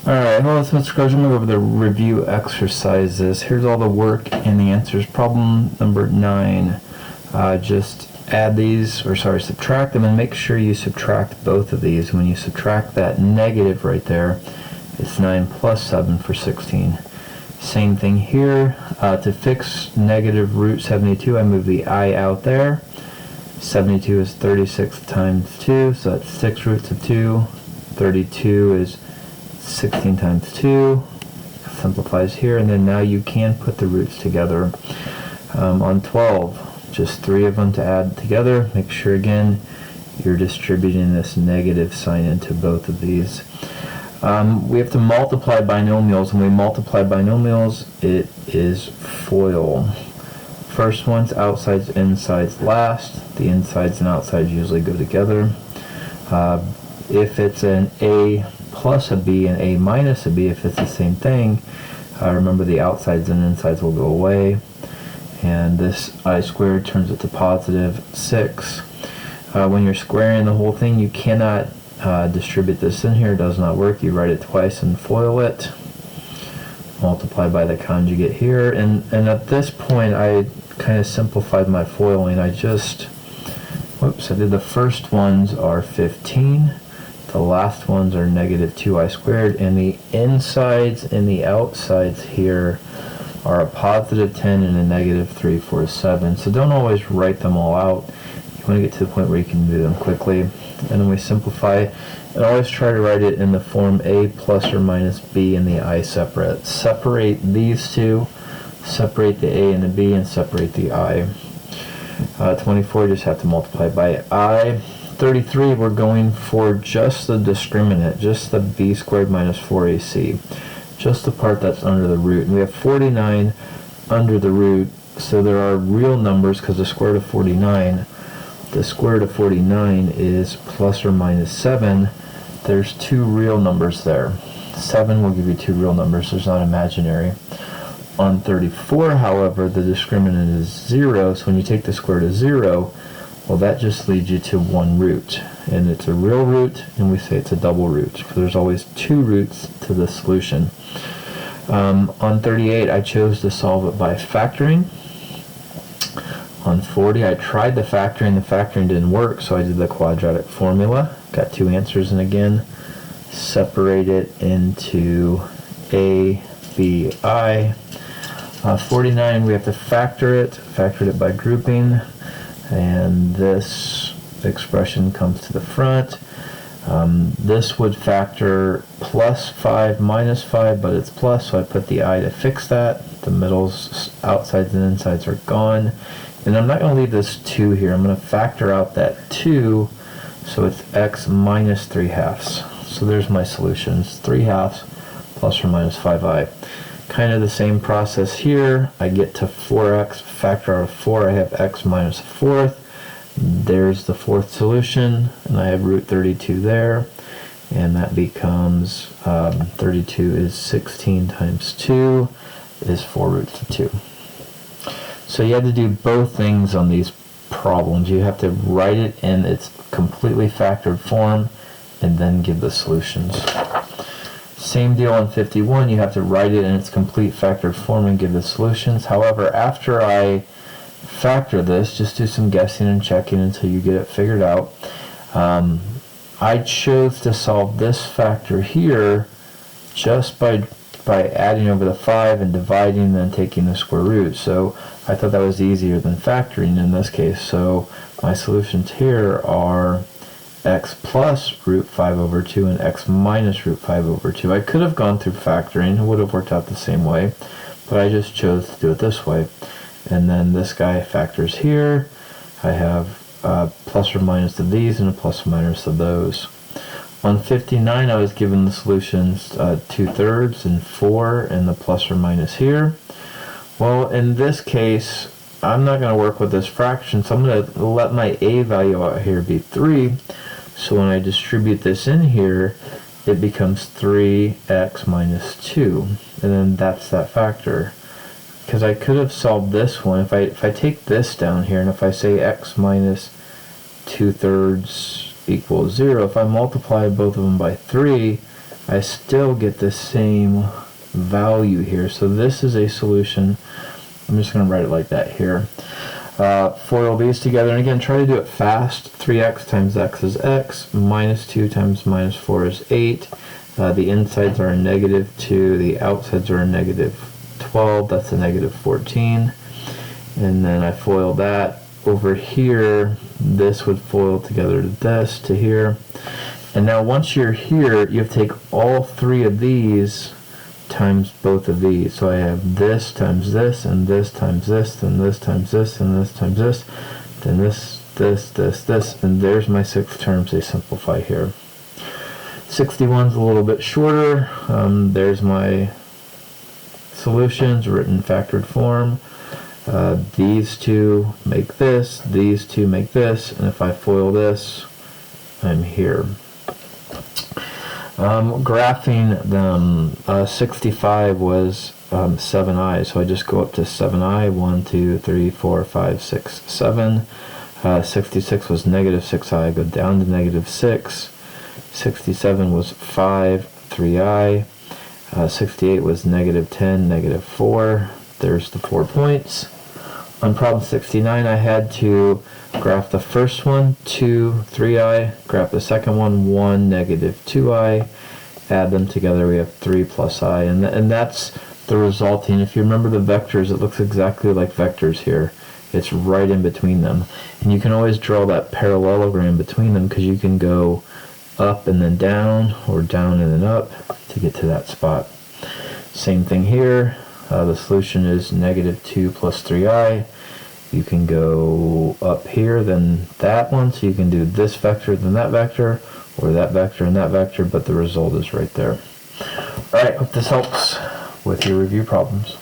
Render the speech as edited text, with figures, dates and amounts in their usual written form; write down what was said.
Alright, well, let's go over the review exercises. Here's all the work and the answers. Problem number 9. Just add these, subtract them, and make sure you subtract both of these. When you subtract that negative right there, it's 9 plus 7 for 16. Same thing here. To fix negative root 72, I move the I out there. 72 is 36 times 2, so that's 6 roots of 2. 32 is 16 times 2, simplifies here, and then now you can put the roots together. On 12, just 3 of them to add together. Make sure again you're distributing this negative sign into both of these. We have to multiply binomials. When we multiply binomials, it is FOIL. First one's outsides, insides last. The insides and outsides usually go together. If it's an A plus a B and A minus a B, if it's the same thing, remember the outsides and insides will go away, and this I squared turns it to positive 6. When you're squaring the whole thing, you cannot distribute this in here. It does not work. You write it twice and FOIL it, multiply by the conjugate here, and at this point I kind of simplified my foiling. I did the first ones are 15, the last ones are negative 2I squared, and the insides and the outsides here are a positive 10 and a negative 3, 4, 7. So don't always write them all out. You want to get to the point where you can do them quickly. And then we simplify, and always try to write it in the form A plus or minus B and the I separate. Separate these two, separate the A and the B, and separate the I. 24, just have to multiply by I. 33, we're going for just the discriminant, just the b squared minus 4ac, just the part that's under the root. And we have 49 under the root, so there are real numbers because the square root of 49, the square root of 49 is plus or minus 7. There's 2 real numbers there. 7 will give you 2 real numbers, there's not imaginary. On 34, however, the discriminant is 0, so when you take the square root of 0, well, that just leads you to 1 root, and it's a real root, and we say it's a double root, because there's always 2 roots to the solution. On 38, I chose to solve it by factoring. On 40, I tried the factoring didn't work, so I did the quadratic formula. Got 2 answers, and again, separate it into A, B, I. 49, we have to factored it by grouping, and this expression comes to the front. This would factor plus 5 minus 5, but it's plus, so I put the I to fix that. The middles, outsides, and insides are gone. And I'm not going to leave this 2 here. I'm going to factor out that 2, so it's x minus 3 halves. So there's my solutions, 3 halves plus or minus 5i. Kind of the same process here. I get to 4x, factor out of 4, I have x minus a fourth. There's the 4th solution, and I have root 32 there, and that becomes 32 is 16 times 2 is 4 roots of 2. So you have to do both things on these problems. You have to write it in its completely factored form and then give the solutions. Same deal on 51, you have to write it in its complete factored form and give the solutions. However, after I factor this, just do some guessing and checking until you get it figured out. I chose to solve this factor here just by adding over the 5 and dividing and then taking the square root. So I thought that was easier than factoring in this case. So my solutions here are x plus root 5 over 2 and x minus root 5 over 2. I could have gone through factoring, it would have worked out the same way, but I just chose to do it this way. And then this guy factors here. I have plus or minus of these and a plus or minus of those. On 59, I was given the solutions 2/3 and 4 and the plus or minus here. Well, in this case, I'm not going to work with this fraction, so I'm going to let my a value out here be 3. So when I distribute this in here, it becomes 3x minus 2. And then that's that factor. Because I could have solved this one. If I take this down here, and if I say x minus 2/3 equals 0, if I multiply both of them by 3, I still get the same value here. So this is a solution. I'm just going to write it like that here. FOIL these together, and again, try to do it fast. 3x times x is x, minus 2 times minus 4 is 8. The insides are a negative 2, the outsides are a negative 12, that's a negative 14. And then I FOIL that. Over here, this would FOIL together to this, to here. And now once you're here, you have to take all three of these times both of these. So I have this times this, and this times this, then this times this, and this times this, then this, this, and there's my 6 terms. They simplify here. 61's a little bit shorter. There's my solutions written in factored form. These two make this, these two make this, and if I FOIL this, I'm here. Graphing them, 65 was 7i, so I just go up to 7i, 1, 2, 3, 4, 5, 6, 7. 66 was negative 6i, I go down to negative 6. 67 was 5, 3i. 68 was negative 10, negative 4. There's the 4 points. On problem 69, I had to graph the first one, 2, 3i, graph the second one, 1, negative 2i, add them together, we have 3 plus I, and that's the resulting. If you remember the vectors, it looks exactly like vectors here. It's right in between them. And you can always draw that parallelogram between them, because you can go up and then down, or down and then up to get to that spot. Same thing here. The solution is negative 2 plus 3i. You can go up here, then that one, so you can do this vector, then that vector, or that vector and that vector, but the result is right there. Alright, hope this helps with your review problems.